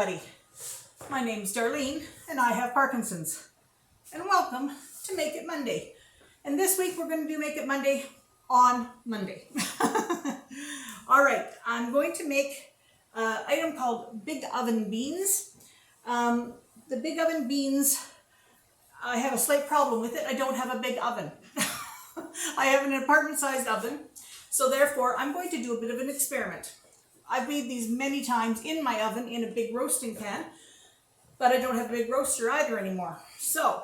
everybody. My name's Darlene and I have Parkinson's. And welcome to Make It Monday. And this week we're going to do Make It Monday on Monday. All right, I'm going to make an item called big oven beans. The big oven beans, I have a slight problem with it. I don't have a big oven. I have an apartment-sized oven, so therefore I'm going to do a bit of an experiment. I've made these many times in my oven in a big roasting pan, but I don't have a big roaster either anymore. So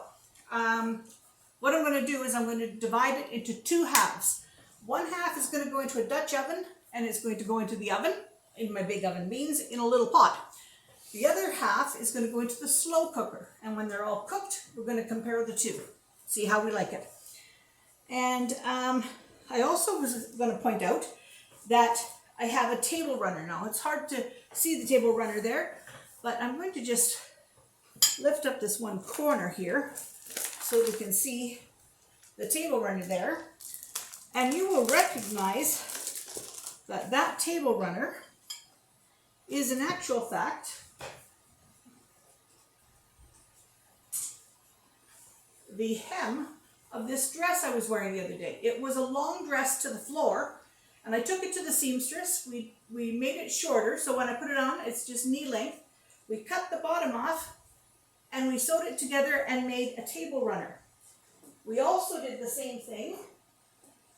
what I'm going to do is I'm going to divide it into two halves. One half is going to go into a Dutch oven, and it's going to go into the oven, in my big oven beans, in a little pot. The other half is going to go into the slow cooker, and when they're all cooked, we're going to compare the two, see how we like it. And I also was going to point out that I have a table runner now. It's hard to see the table runner there, but I'm going to just lift up this one corner here so we can see the table runner there. And you will recognize that that table runner is in actual fact the hem of this dress I was wearing the other day. It was a long dress to the floor, and I took it to the seamstress. We made it shorter, so when I put it on, it's just knee length. We cut the bottom off, and we sewed it together and made a table runner. We also did the same thing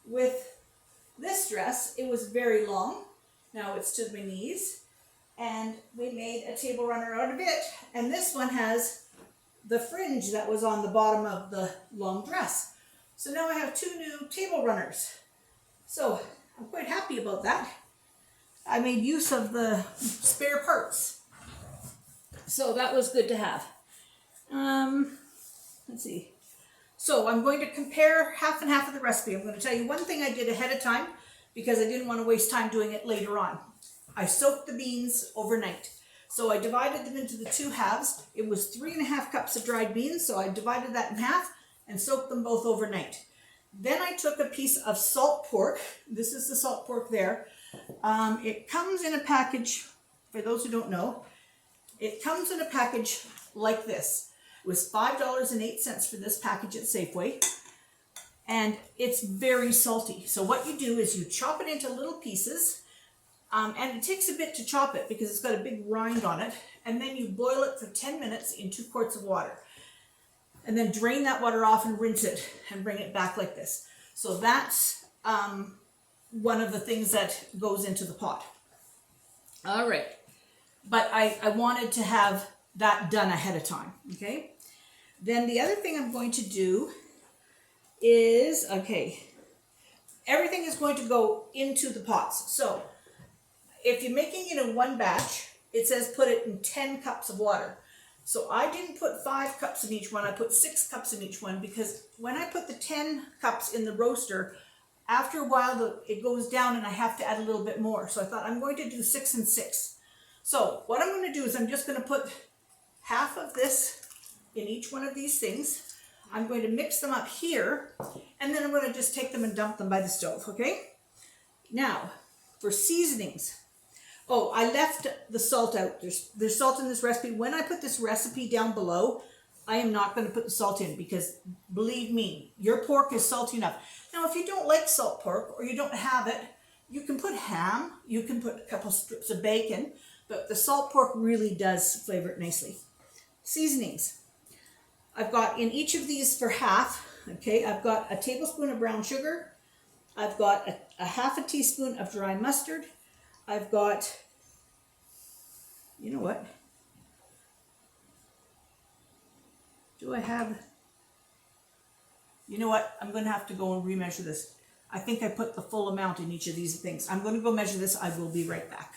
with this dress. It was very long. Now it's to my knees, and we made a table runner out of it, and this one has the fringe that was on the bottom of the long dress. So now I have two new table runners. So I'm quite happy about that. I made use of the spare parts. So that was good to have. Let's see. So I'm going to compare half and half of the recipe. I'm going to tell you one thing I did ahead of time because I didn't want to waste time doing it later on. I soaked the beans overnight. So I divided them into the two halves. It was 3.5 cups of dried beans, so I divided that in half and soaked them both overnight. Then I took a piece of salt pork. This is the salt pork there. It comes in a package, for those who don't know, it comes in a package like this. It was $5.08 for this package at Safeway, and it's very salty. So what you do is you chop it into little pieces, and it takes a bit to chop it because it's got a big rind on it, and then you boil it for 10 minutes in 2 quarts of water. And then drain that water off and rinse it and bring it back like this. So that's one of the things that goes into the pot. All right. But I wanted to have that done ahead of time, okay? Then the other thing I'm going to do is, everything is going to go into the pots. So if you're making it in one batch, it says put it in 10 cups of water. So I didn't put 5 cups in each one, I put 6 cups in each one, because when I put the 10 cups in the roaster, after a while it goes down and I have to add a little bit more. So I thought I'm going to do 6 and 6. So what I'm going to do is I'm just going to put half of this in each one of these things. I'm going to mix them up here, and then I'm going to just take them and dump them by the stove, okay? Now, for seasonings. Oh, I left the salt out. There's salt in this recipe. When I put this recipe down below, I am not going to put the salt in because, believe me, your pork is salty enough. Now, if you don't like salt pork or you don't have it, you can put ham, you can put a couple strips of bacon, but the salt pork really does flavor it nicely. Seasonings. I've got in each of these for half, okay, I've got a tablespoon of brown sugar. I've got a half a teaspoon of dry mustard. I've got, you know what? Do I have, you know what? I'm going to have to go and remeasure this. I think I put the full amount in each of these things. I'm going to go measure this. I will be right back.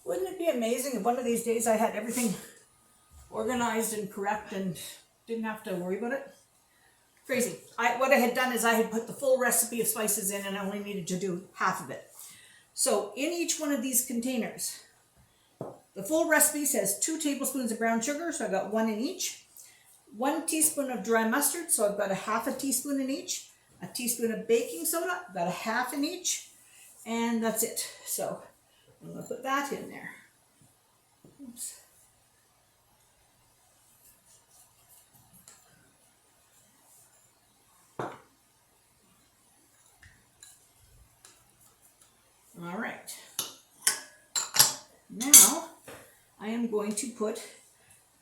Wouldn't it be amazing if one of these days I had everything organized and correct and didn't have to worry about it? Crazy. What I had done is I had put the full recipe of spices in and I only needed to do half of it. So in each one of these containers, the full recipe says 2 tablespoons of brown sugar, so I got 1 in each. 1 teaspoon of dry mustard, so I've got a half a teaspoon in each. A teaspoon of baking soda, I've got a half in each. And that's it. So I'm going to put that in there. Oops. All right. Now I am going to put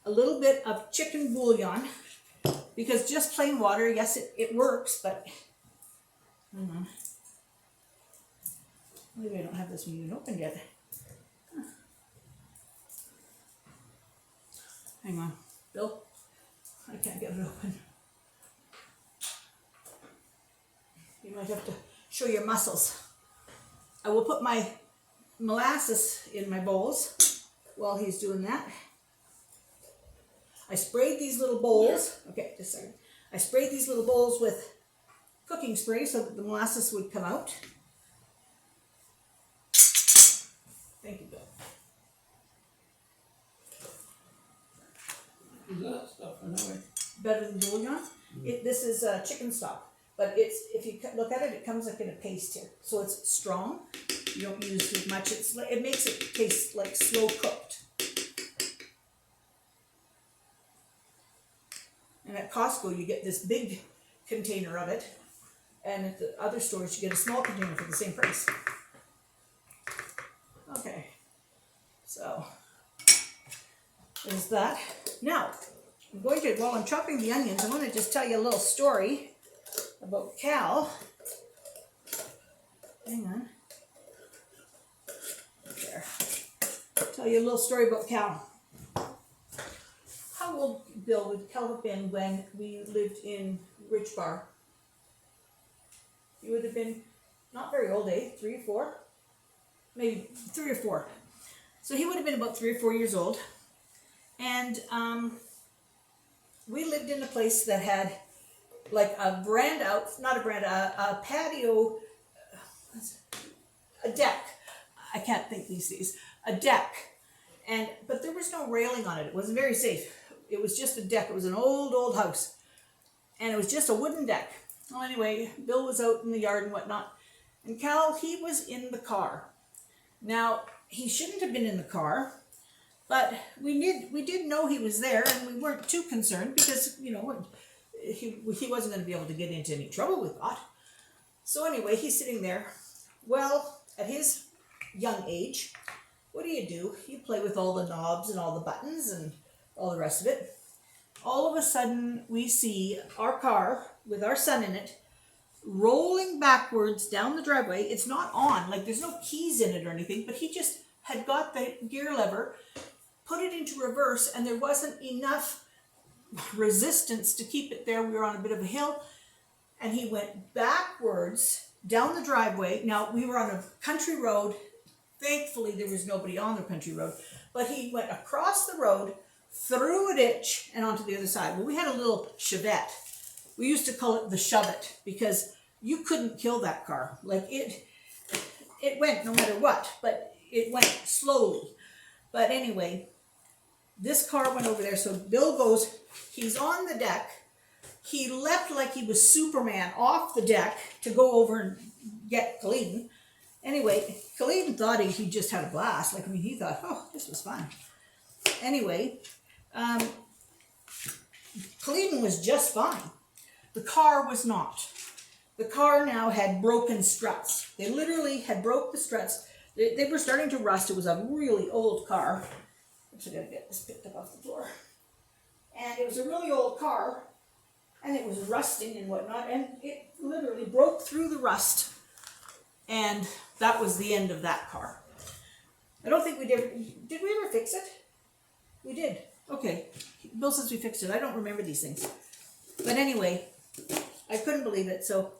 a little bit of chicken bouillon, because just plain water, yes, it works, but hang on. Maybe I don't have this one even opened yet. Huh. Hang on, Bill. I can't get it open. You might have to show your muscles. I will put my molasses in my bowls while he's doing that. I sprayed these little bowls. Okay, just a second. I sprayed these little bowls with cooking spray so that the molasses would come out. Thank you, Bill. Is that stuff anyway? Better than bouillon. This is chicken stock, but it's, if you look at it, it comes like in a paste here, so it's strong. You don't use as much. It makes it taste like slow cooked. And at Costco, you get this big container of it, and at the other stores, you get a small container for the same price. Okay, so there's that. Now, I'm going to, while I'm chopping the onions, I want to just tell you a little story about Cal. Hang on. There. Tell you a little story about Cal. How old, Bill, would Cal have been when we lived in Rich Bar? He would have been not very old, eh? 3 or 4? Maybe 3 or 4. So he would have been about 3 or 4 years old. And we lived in a place that had like a veranda, not a veranda, a patio, a deck. I can't think these days. A deck. But there was no railing on it. It wasn't very safe. It was just a deck. It was an old house. And it was just a wooden deck. Well, anyway, Bill was out in the yard and whatnot. And Cal, he was in the car. Now, he shouldn't have been in the car, but we did know he was there, and we weren't too concerned because, you know, he wasn't going to be able to get into any trouble, we thought. So anyway, he's sitting there. Well, at his young age, what do? You play with all the knobs and all the buttons and all the rest of it. All of a sudden, we see our car with our son in it rolling backwards down the driveway. It's not on, like there's no keys in it or anything, but he just had got the gear lever, put it into reverse, and there wasn't enough resistance to keep it there. We were on a bit of a hill, and he went backwards down the driveway. Now, we were on a country road. Thankfully, there was nobody on the country road, but he went across the road, through a ditch, and onto the other side. Well, we had a little Chevette. We used to call it the Shove-It because you couldn't kill that car. Like it went no matter what, but it went slowly. But anyway, this car went over there. So Bill goes, he's on the deck. He leapt like he was Superman off the deck to go over and get Khalid. Anyway, Khalid thought he just had a blast. Like, I mean, he thought, oh, this was fun. Anyway, Khalid was just fine. The car was not. The car now had broken struts. They literally had broke the struts. They were starting to rust. It was a really old car. Oops, I gotta get this picked up off the floor. And it was a really old car, and it was rusting and whatnot, and it literally broke through the rust. And that was the end of that car. I don't think we did we ever fix it? We did. Okay. Bill says we fixed it. I don't remember these things. But anyway, I couldn't believe it. So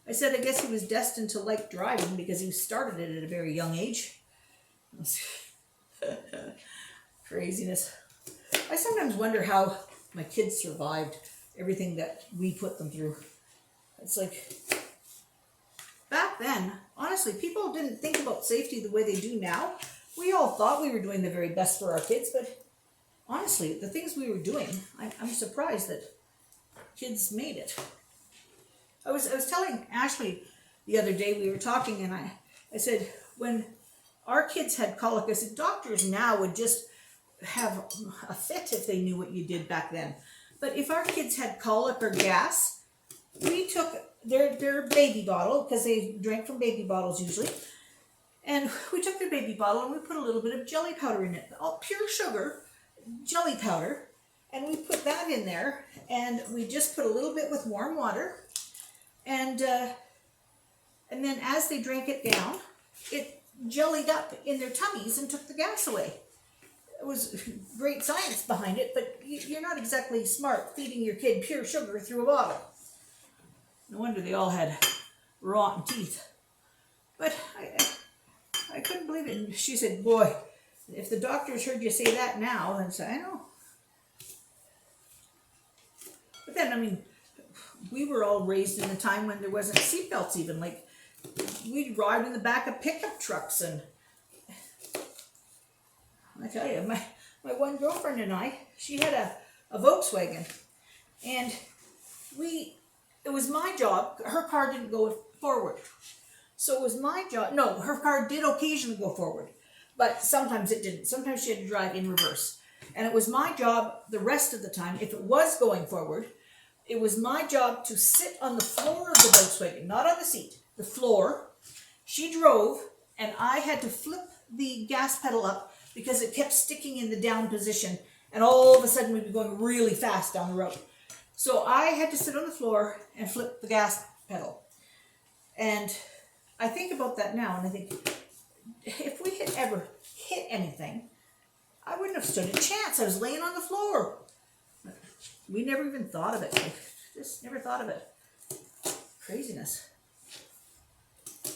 I said I guess he was destined to like driving because he started it at a very young age. Craziness. I sometimes wonder how my kids survived everything that we put them through. It's like, back then, honestly, people didn't think about safety the way they do now. We all thought we were doing the very best for our kids, but honestly, the things we were doing, I'm surprised that kids made it. I was telling Ashley the other day, we were talking, and I said, when our kids had colic, I said, doctors now would just have a fit if they knew what you did back then. But if our kids had colic or gas, we took their baby bottle, because they drank from baby bottles usually, and we took their baby bottle and we put a little bit of jelly powder in it, all pure sugar, jelly powder, and we put that in there, and we just put a little bit with warm water, and then as they drank it down, it jellied up in their tummies and took the gas away. It was great science behind it, but you're not exactly smart feeding your kid pure sugar through a bottle. No wonder they all had rotten teeth. But I couldn't believe it. And she said, boy, if the doctors heard you say that now, then say, I know. But then, I mean, we were all raised in a time when there wasn't seatbelts even. Like, we'd ride in the back of pickup trucks, and I tell you, my one girlfriend and I, she had a Volkswagen, and it was my job, her car didn't go forward. So it was my job, no, her car did occasionally go forward, but sometimes it didn't. Sometimes she had to drive in reverse. And it was my job the rest of the time, if it was going forward, it was my job to sit on the floor of the Volkswagen, not on the seat, the floor. She drove, and I had to flip the gas pedal up because it kept sticking in the down position, and all of a sudden we'd be going really fast down the road. So I had to sit on the floor and flip the gas pedal. And I think about that now, and I think, if we had ever hit anything, I wouldn't have stood a chance. I was laying on the floor. We never even thought of it. Just never thought of it. Craziness.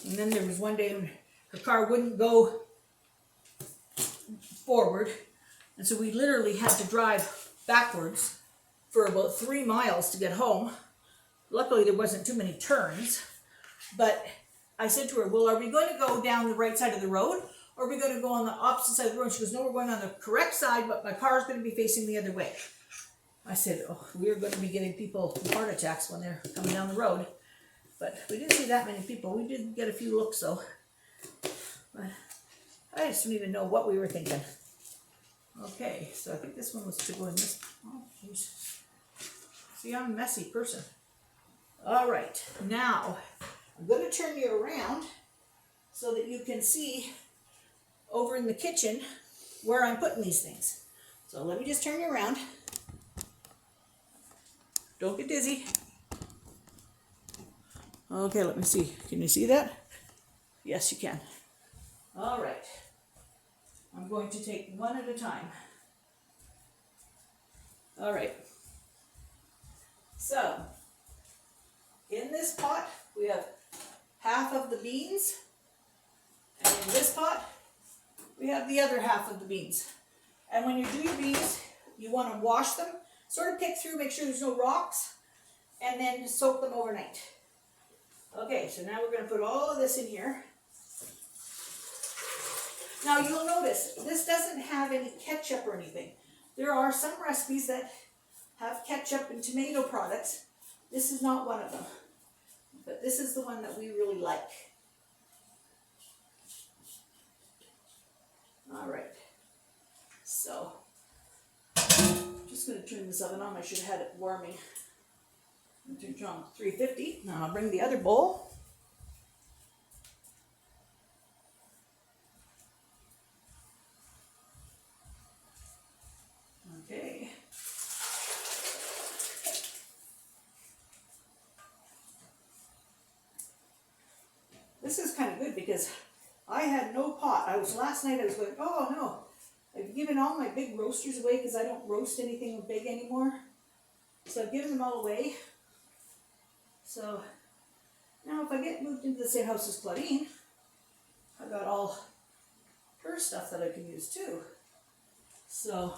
And then there was one day when her car wouldn't go forward, and so we literally had to drive backwards for about 3 miles to get home. Luckily there wasn't too many turns, but I said to her, well, are we going to go down the right side of the road, or are we going to go on the opposite side of the road? She goes, no, we're going on the correct side, but my car is going to be facing the other way. I said, oh, we're going to be getting people heart attacks when they're coming down the road. But we didn't see that many people. We did get a few looks though. But I just don't even know what we were thinking. Okay, so I think this one was to go in this. Oh, jeez. See, I'm a messy person. All right, now I'm going to turn you around so that you can see over in the kitchen where I'm putting these things. So let me just turn you around. Don't get dizzy. Okay, let me see. Can you see that? Yes, you can. All right. I'm going to take one at a time. All right. So, in this pot, we have half of the beans. And in this pot, we have the other half of the beans. And when you do your beans, you want to wash them, sort of pick through, make sure there's no rocks, and then soak them overnight. Okay, so now we're going to put all of this in here. Now you'll notice, this doesn't have any ketchup or anything. There are some recipes that have ketchup and tomato products. This is not one of them. But this is the one that we really like. All right. So, I'm just going to turn this oven on. I should have had it warming. I'm going to turn it on 350. Now I'll bring the other bowl. Okay. This is kind of good because I had no pot. Last night I was going, oh no, I've given all my big roasters away because I don't roast anything big anymore. So I've given them all away. So now if I get moved into the same house as Claudine, I've got all her stuff that I can use too. So,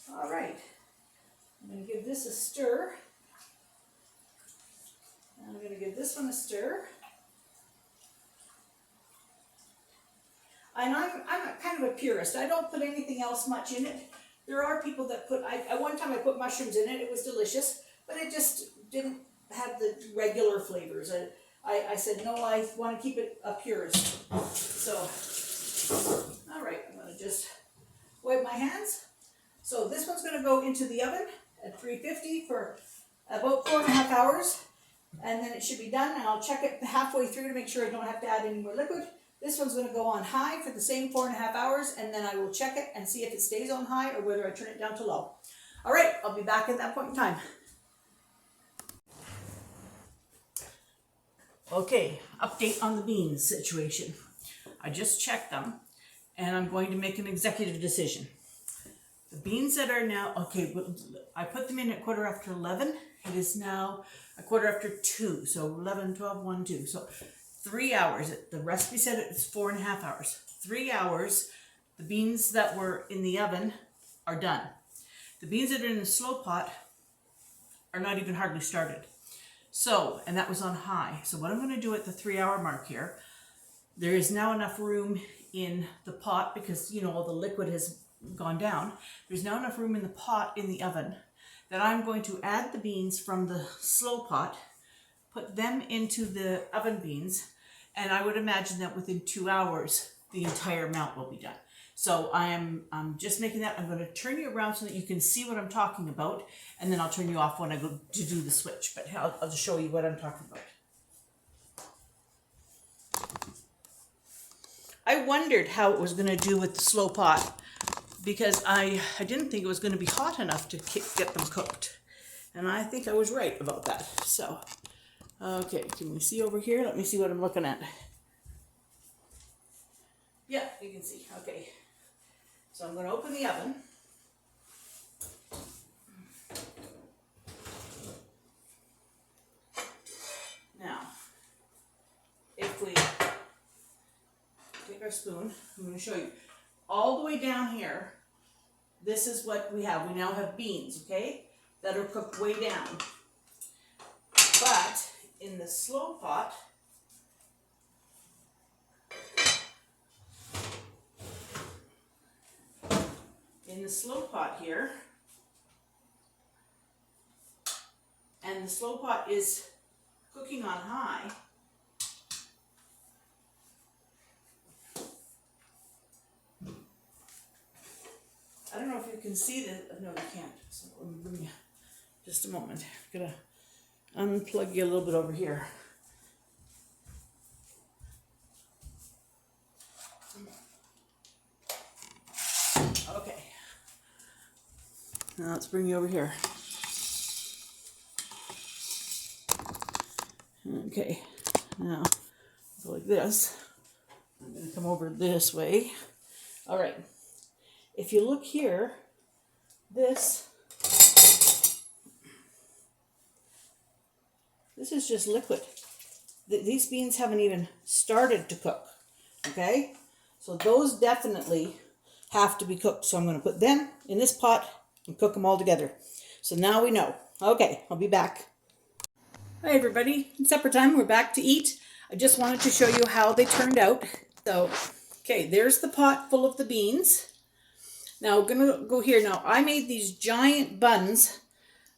all right, I'm going to give this a stir. And I'm going to give this one a stir. And I'm kind of a purist. I don't put anything else much in it. There are people that put, at one time I put mushrooms in it. It was delicious, but it just didn't have the regular flavors. I said, no, I want to keep it a purist. So, all right, I'm going to just wipe my hands. So this one's going to go into the oven at 350 for about 4.5 hours. And then it should be done, and I'll check it halfway through to make sure I don't have to add any more liquid. This one's going to go on high for the same 4.5 hours, and then I will check it and see if it stays on high or whether I turn it down to low. All right, I'll be back at that point in time. Okay, update on the beans situation. I just checked them, and I'm going to make an executive decision. The beans that are now, okay, I put them in at 11:15. It is now 2:15, so 11, 12, 1, 2. So 3 hours. The recipe said it's 4.5 hours. 3 hours, the beans that were in the oven are done. The beans that are in the slow pot are not even hardly started. So, and that was on high. So what I'm going to do at the 3 hour mark here, there is now enough room in the pot because, you know, all the liquid has gone down. There's now enough room in the pot in the oven that I'm going to add the beans from the slow pot, put them into the oven beans, and I would imagine that within 2 hours, the entire amount will be done. So I'm just making that. I'm going to turn you around so that you can see what I'm talking about, and then I'll turn you off when I go to do the switch, but I'll just show you what I'm talking about. I wondered how it was going to do with the slow pot because I didn't think it was going to be hot enough to get them cooked. And I think I was right about that. So, okay, can we see over here? Let me see what I'm looking at. Yeah, you can see. Okay. So I'm going to open the oven. Now, if we take our spoon, I'm going to show you. All the way down here, this is what we have. We now have beans, okay, that are cooked way down. But in the slow pot, here, and the slow pot is cooking on high, I don't know if you can see this. No, you can't. So let me, just a moment. I'm gonna unplug you a little bit over here. Okay. Now let's bring you over here. Okay. Now go like this. I'm gonna come over this way. All right. If you look here, this is just liquid. These beans haven't even started to cook, okay? So those definitely have to be cooked. So I'm going to put them in this pot and cook them all together. So now we know. Okay, I'll be back. Hi everybody, it's supper time. We're back to eat. I just wanted to show you how they turned out. So, okay, there's the pot full of the beans. Now, we're going to go here. Now, I made these giant buns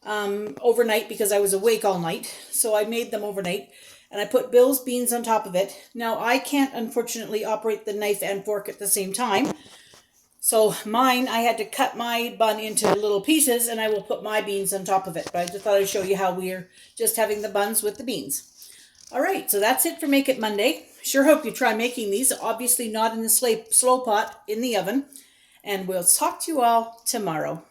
overnight because I was awake all night. So I made them overnight. And I put Bill's beans on top of it. Now, I can't, unfortunately, operate the knife and fork at the same time. So mine, I had to cut my bun into little pieces, and I will put my beans on top of it. But I just thought I'd show you how we're just having the buns with the beans. All right, so that's it for Make It Monday. Sure hope you try making these. Obviously not in the slow pot, in the oven. And we'll talk to you all tomorrow.